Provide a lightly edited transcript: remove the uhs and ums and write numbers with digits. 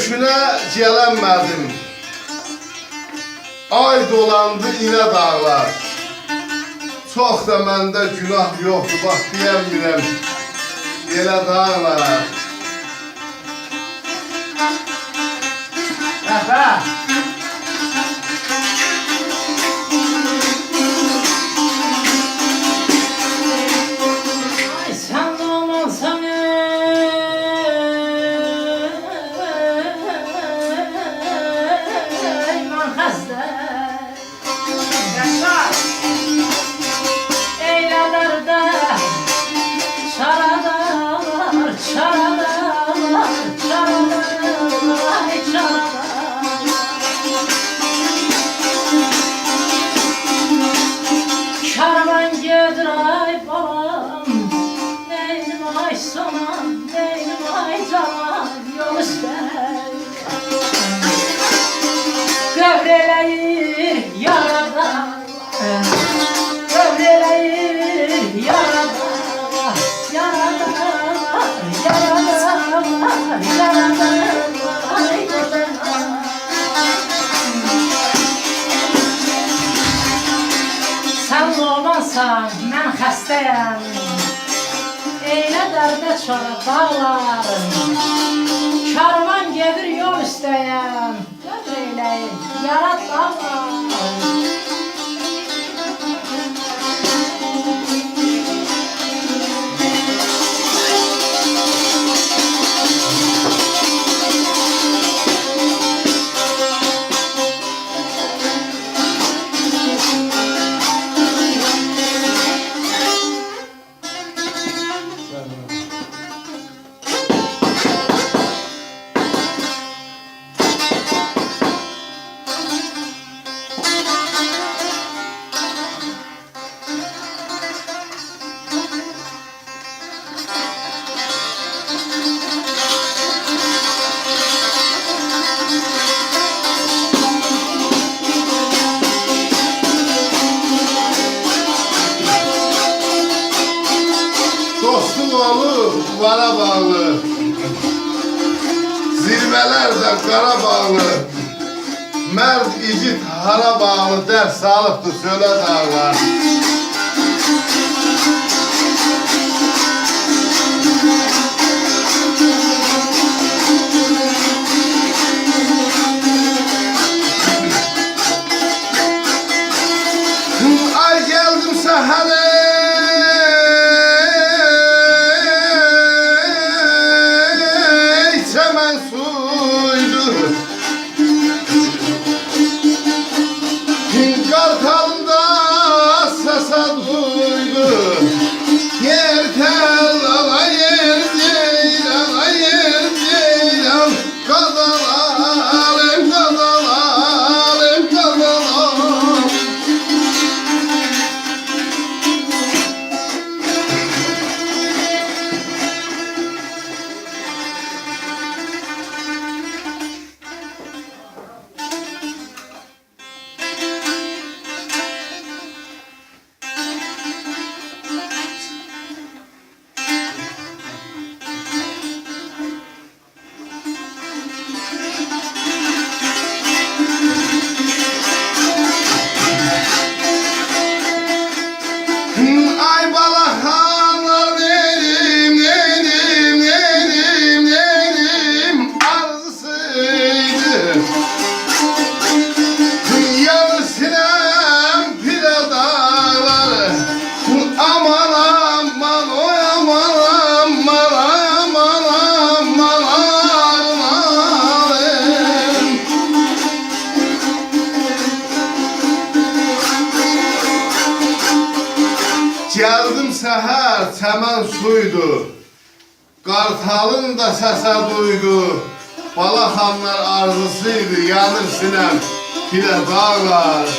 köküne gelenmedim. Ay dolandı yine dağlar. Çok da məndə günah yoktu, bak diyemmirəm elə dağlara. Efe! Ay sen de olmazsan eyman hasta. Yaşar! Eylalarda çaradalar, çaradalar, çaradalar, çaradalar. Karvan gedir ay balam, neynim ay sonam, neynim ay canan, yol ister. Gövreleyir yaradan, gövreleyir yaradan, yaradan, yaradan, yaradan, ay yaradan. Sen olmazsan mən xəstəyəm. Eylə dərdə çora dağlarım. Karvan gedir yol istəyəm. Götür eyləyim, yarat dağlarım. Dostum oğlu vara bağlı, zirveler de kara bağlı. Merd igit hara bağlı, ders sağlıktı söyle dağlar. Ay geldim sahale, çemen suydu. Kartalında sasa duydu. Yer tel ala yer ceylan, ala yer ceylan. Kazalalım, kazalalım, kazalalım. Ay balakanlar nerim, nerim, nerim, nerim arzusuydu. Yar sinem pire dağları, aman aman oy aman aman aman aman aman. Geldim seher çemen suydu. Kartalın da sese duydu. Balakanlar arzusuydu, yanır sinem pire dağlar.